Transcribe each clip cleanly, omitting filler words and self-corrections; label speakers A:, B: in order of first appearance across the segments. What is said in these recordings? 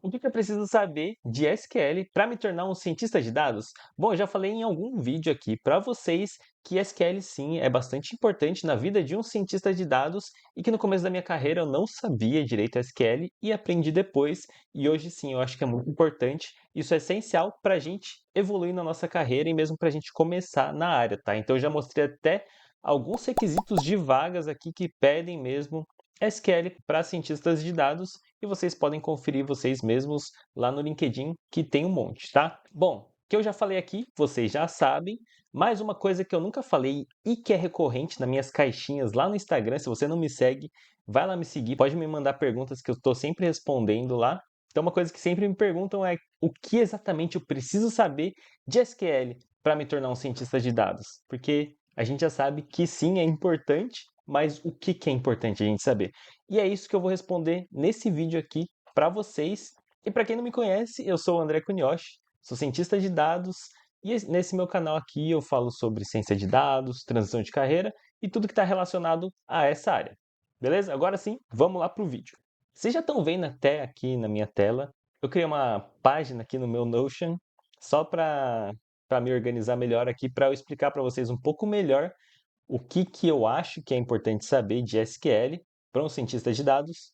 A: O que que eu preciso saber de SQL para me tornar um cientista de dados? Bom, eu já falei em algum vídeo aqui para vocês que SQL sim é bastante importante na vida de um cientista de dados e que no começo da minha carreira eu não sabia direito SQL e aprendi depois. E hoje sim, eu acho que é muito importante. Isso é essencial para a gente evoluir na nossa carreira e mesmo para a gente começar na área, tá? Então eu já mostrei até alguns requisitos de vagas aqui que pedem mesmo SQL para cientistas de dados e vocês podem conferir vocês mesmos lá no LinkedIn, que tem um monte, tá? Bom, que eu já falei aqui, vocês já sabem, mas uma coisa que eu nunca falei e que é recorrente nas minhas caixinhas lá no Instagram, se você não me segue, vai lá me seguir, pode me mandar perguntas que eu estou sempre respondendo lá. Então, uma coisa que sempre me perguntam é o que exatamente eu preciso saber de SQL para me tornar um cientista de dados? Porque a gente já sabe que sim, é importante, mas o que que é importante a gente saber? E é isso que eu vou responder nesse vídeo aqui para vocês. E para quem não me conhece, eu sou o André Cunioche, sou cientista de dados e nesse meu canal aqui eu falo sobre ciência de dados, transição de carreira e tudo que está relacionado a essa área. Beleza? Agora sim, vamos lá para o vídeo. Vocês já estão vendo até aqui na minha tela, eu criei uma página aqui no meu Notion só para me organizar melhor aqui, para eu explicar para vocês um pouco melhor o que que eu acho que é importante saber de SQL para um cientista de dados.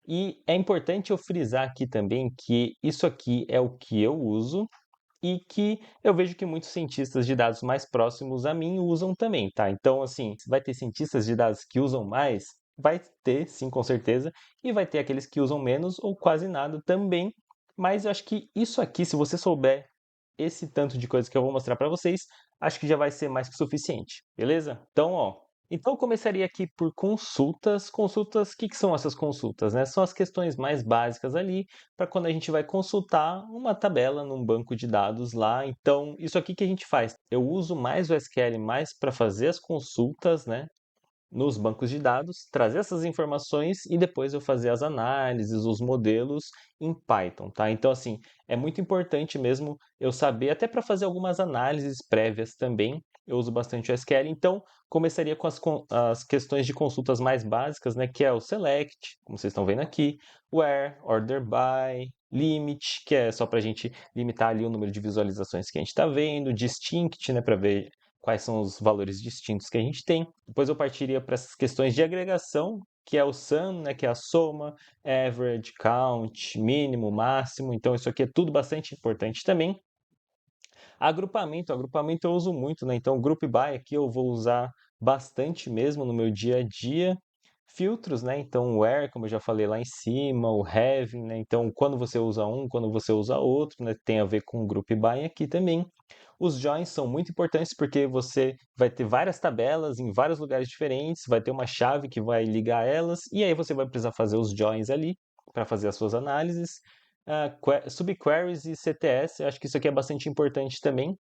A: E é importante eu frisar aqui também que isso aqui é o que eu uso e que eu vejo que muitos cientistas de dados mais próximos a mim usam também, tá? Então, assim, vai ter cientistas de dados que usam mais? Vai ter, sim, com certeza, e vai ter aqueles que usam menos ou quase nada também. Mas eu acho que isso aqui, se você souber esse tanto de coisa que eu vou mostrar para vocês, acho que já vai ser mais que suficiente, beleza? Então, ó, então eu começaria aqui por consultas. Consultas, o que que são essas consultas, né? São as questões mais básicas ali para quando a gente vai consultar uma tabela num banco de dados lá. Então, isso aqui que a gente faz. Eu uso mais o SQL mais para fazer as consultas, né? Nos bancos de dados, trazer essas informações e depois eu fazer as análises, os modelos em Python, tá? Então, assim, é muito importante mesmo eu saber, até para fazer algumas análises prévias também, eu uso bastante o SQL. Então, começaria com as questões de consultas mais básicas, né? Que é o select, como vocês estão vendo aqui, where, order by, limit, que é só para a gente limitar ali o número de visualizações que a gente está vendo, distinct, né? Para ver quais são os valores distintos que a gente tem. Depois eu partiria para essas questões de agregação, que é o sum, né, que é a soma, average, count, mínimo, máximo. Então isso aqui é tudo bastante importante também. Agrupamento eu uso muito, né? Então group by aqui eu vou usar bastante mesmo no meu dia a dia. Filtros, né? Então o where, como eu já falei lá em cima, o having, né? Então quando você usa um, quando você usa outro, né? Tem a ver com o group by aqui também. Os joins são muito importantes porque você vai ter várias tabelas em vários lugares diferentes, vai ter uma chave que vai ligar elas, e aí você vai precisar fazer os joins ali para fazer as suas análises. Subqueries e CTS, eu acho que isso aqui é bastante importante também,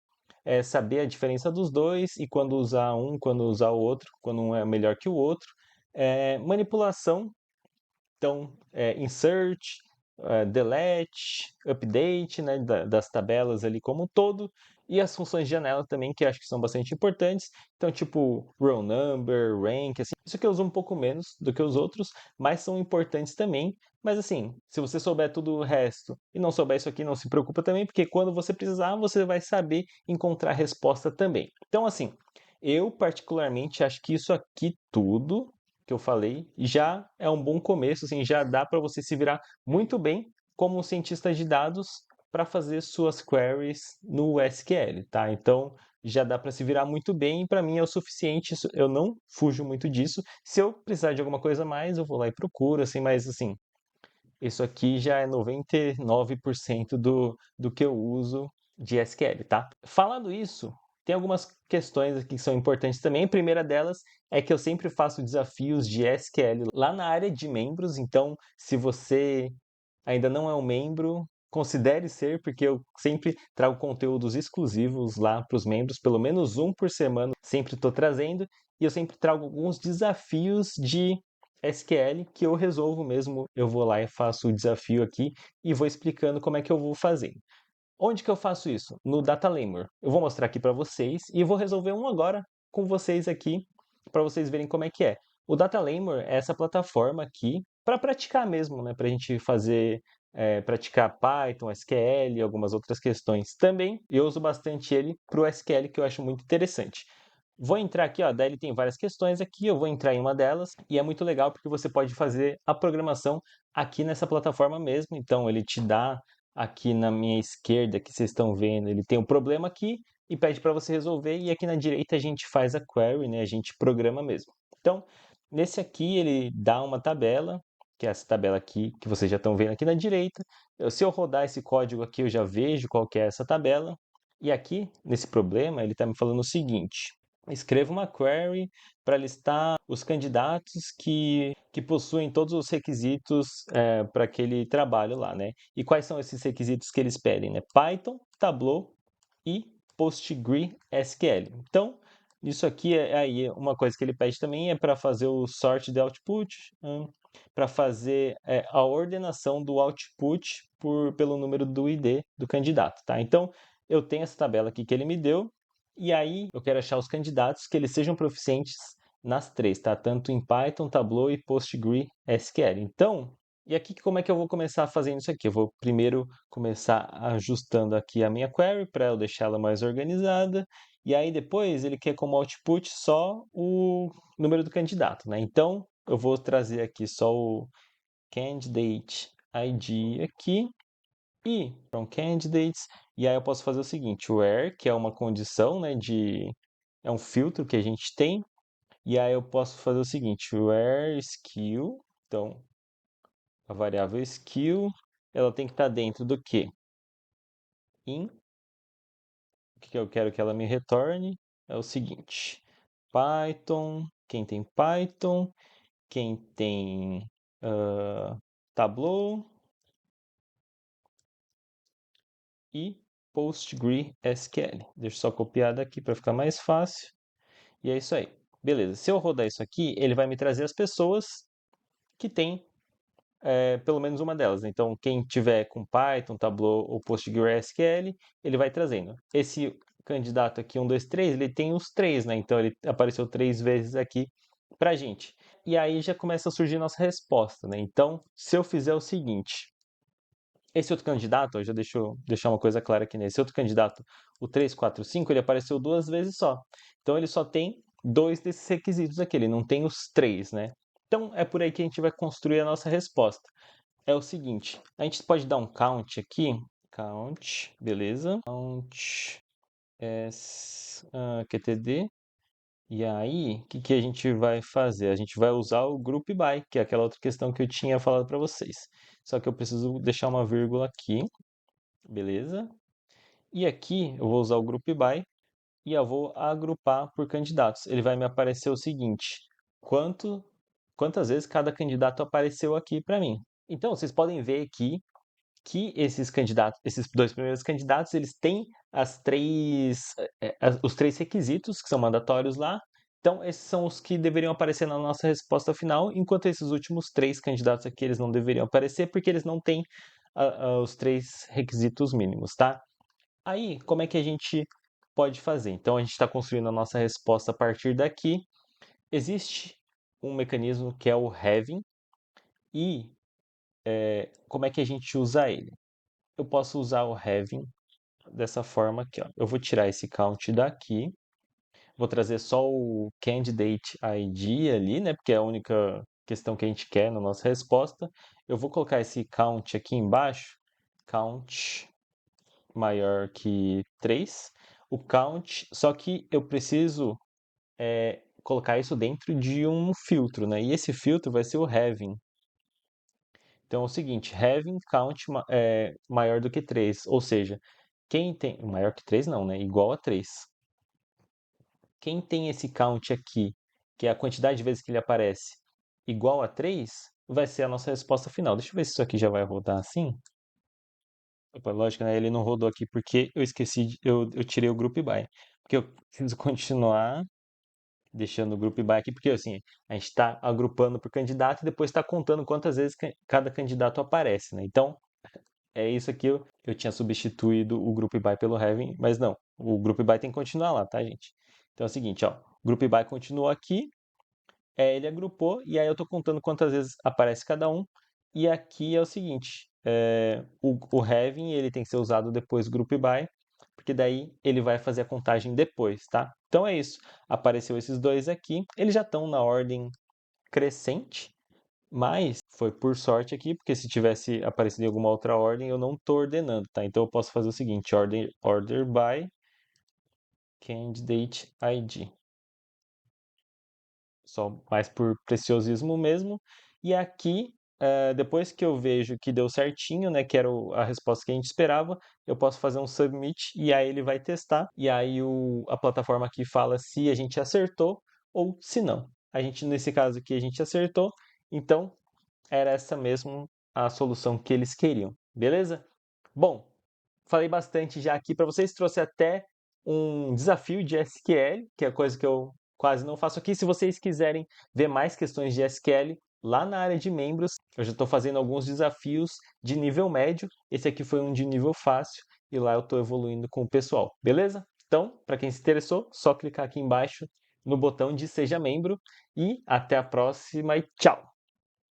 A: é saber a diferença dos dois e quando usar um, quando usar o outro, quando um é melhor que o outro. Manipulação, então, insert, delete, update, né, das tabelas ali como um todo, e as funções de janela também, que acho que são bastante importantes. Então, tipo, row number, rank, assim. Isso que eu uso um pouco menos do que os outros, mas são importantes também. Mas assim, se você souber tudo o resto e não souber isso aqui, não se preocupa também, porque quando você precisar, você vai saber encontrar a resposta também. Então, assim, eu particularmente acho que isso aqui tudo que eu falei, já é um bom começo, assim, já dá para você se virar muito bem como um cientista de dados para fazer suas queries no SQL, tá? Então, já dá para se virar muito bem e para mim é o suficiente, eu não fujo muito disso. Se eu precisar de alguma coisa a mais, eu vou lá e procuro, assim, mas assim, isso aqui já é 99% do que eu uso de SQL, tá? Falando isso, tem algumas questões aqui que são importantes também. A primeira delas é que eu sempre faço desafios de SQL lá na área de membros, então se você ainda não é um membro, considere ser, porque eu sempre trago conteúdos exclusivos lá para os membros, pelo menos um por semana, sempre estou trazendo, e eu sempre trago alguns desafios de SQL que eu resolvo mesmo. Eu vou lá e faço o desafio aqui e vou explicando como é que eu vou fazer. Onde que eu faço isso? No DataLemur. Eu vou mostrar aqui para vocês e vou resolver um agora com vocês aqui para vocês verem como é que é. O DataLemur é essa plataforma aqui para praticar mesmo, né? Para a gente fazer praticar Python, SQL e algumas outras questões também. Eu uso bastante ele para o SQL, que eu acho muito interessante. Vou entrar aqui, ó, daí ele tem várias questões aqui, eu vou entrar em uma delas, e é muito legal porque você pode fazer a programação aqui nessa plataforma mesmo. Então ele te dá aqui na minha esquerda, que vocês estão vendo, ele tem um problema aqui e pede para você resolver, e aqui na direita a gente faz a query, né? A gente programa mesmo. Então, nesse aqui ele dá uma tabela, que é essa tabela aqui que vocês já estão vendo aqui na direita. Se eu rodar esse código aqui, eu já vejo qual que é essa tabela. E aqui, nesse problema, ele está me falando o seguinte: escreva uma query para listar os candidatos que possuem todos os requisitos para aquele trabalho lá, né? E quais são esses requisitos que eles pedem, né? Python, Tableau e PostgreSQL. Então, isso aqui é aí uma coisa que ele pede também é para fazer o sort de output, para fazer a ordenação do output pelo número do ID do candidato, tá? Então, eu tenho essa tabela aqui que ele me deu, e aí eu quero achar os candidatos que eles sejam proficientes nas três, tá? Tanto em Python, Tableau e PostgreSQL. Então, e aqui como é que eu vou começar fazendo isso aqui? Eu vou primeiro começar ajustando aqui a minha query para eu deixá-la mais organizada, e aí depois ele quer como output só o número do candidato, né? Então, eu vou trazer aqui só o candidate ID aqui e from candidates, e aí eu posso fazer o seguinte, where, que é uma condição, né, é um filtro que a gente tem, e aí eu posso fazer o seguinte, where skill, então a variável skill, ela tem que estar dentro do quê? In, o que eu quero que ela me retorne é o seguinte, Python, quem tem Tableau e PostgreSQL. Deixa eu só copiar daqui para ficar mais fácil. E é isso aí. Beleza. Se eu rodar isso aqui, ele vai me trazer as pessoas que têm pelo menos uma delas, né? Então, quem tiver com Python, Tableau ou PostgreSQL, ele vai trazendo. Esse candidato aqui, 1, 2, 3, ele tem os três, né? Então, ele apareceu 3 vezes aqui pra gente. E aí já começa a surgir nossa resposta, né? Então, se eu fizer o seguinte, esse outro candidato, eu já deixar uma coisa clara aqui nesse outro candidato, o 3, 4, 5, ele apareceu 2 vezes só. Então ele só tem 2 desses requisitos aqui, ele não tem os 3, né? Então é por aí que a gente vai construir a nossa resposta. É o seguinte, a gente pode dar um count aqui, count, beleza? Count qtd. E aí, o que a gente vai fazer? A gente vai usar o group by, que é aquela outra questão que eu tinha falado para vocês. Só que eu preciso deixar uma vírgula aqui, beleza? E aqui eu vou usar o group by e eu vou agrupar por candidatos. Ele vai me aparecer o seguinte: quantas vezes cada candidato apareceu aqui para mim. Então, vocês podem ver aqui que esses 2 primeiros candidatos, eles têm os 3 requisitos que são mandatórios lá. Então, esses são os que deveriam aparecer na nossa resposta final, enquanto esses últimos 3 candidatos aqui, eles não deveriam aparecer, porque eles não têm os 3 requisitos mínimos, tá? Aí, como é que a gente pode fazer? Então, a gente está construindo a nossa resposta a partir daqui. Existe um mecanismo que é o having, e como é que a gente usa ele? Eu posso usar o having dessa forma aqui, ó. Eu vou tirar esse count daqui, vou trazer só o candidate ID ali, né? Porque é a única questão que a gente quer na nossa resposta. Eu vou colocar esse count aqui embaixo, count maior que 3. O count, só que eu preciso colocar isso dentro de um filtro, né? E esse filtro vai ser o having. Então é o seguinte, having count maior do que 3, ou seja, quem tem. Maior que 3 não, né? Igual a 3. Quem tem esse count aqui, que é a quantidade de vezes que ele aparece, igual a 3, vai ser a nossa resposta final. Deixa eu ver se isso aqui já vai rodar assim. Opa, lógico, né? Ele não rodou aqui porque eu esqueci, eu tirei o group by. Porque eu preciso continuar deixando o group by aqui, porque assim, a gente está agrupando por candidato e depois está contando quantas vezes cada candidato aparece, né? Então, é isso aqui, eu tinha substituído o group by pelo having, mas não, o group by tem que continuar lá, tá, gente? Então é o seguinte, ó, o group by continuou aqui, ele agrupou, e aí eu estou contando quantas vezes aparece cada um, e aqui é o seguinte, o having ele tem que ser usado depois do group by, porque daí ele vai fazer a contagem depois, tá? Então é isso. Apareceu esses dois aqui. Eles já estão na ordem crescente, mas foi por sorte aqui, porque se tivesse aparecido em alguma outra ordem, eu não estou ordenando, tá? Então eu posso fazer o seguinte, order by candidate ID. Só mais por preciosismo mesmo. E aqui, depois que eu vejo que deu certinho, né, que era a resposta que a gente esperava, eu posso fazer um submit e aí ele vai testar. E aí a plataforma aqui fala se a gente acertou ou se não. A gente, nesse caso aqui, a gente acertou, então era essa mesmo a solução que eles queriam, beleza? Bom, falei bastante já aqui para vocês, trouxe até um desafio de SQL, que é coisa que eu quase não faço aqui. Se vocês quiserem ver mais questões de SQL, lá na área de membros, eu já estou fazendo alguns desafios de nível médio. Esse aqui foi um de nível fácil e lá eu estou evoluindo com o pessoal, beleza? Então, para quem se interessou, só clicar aqui embaixo no botão de Seja Membro e até a próxima e tchau!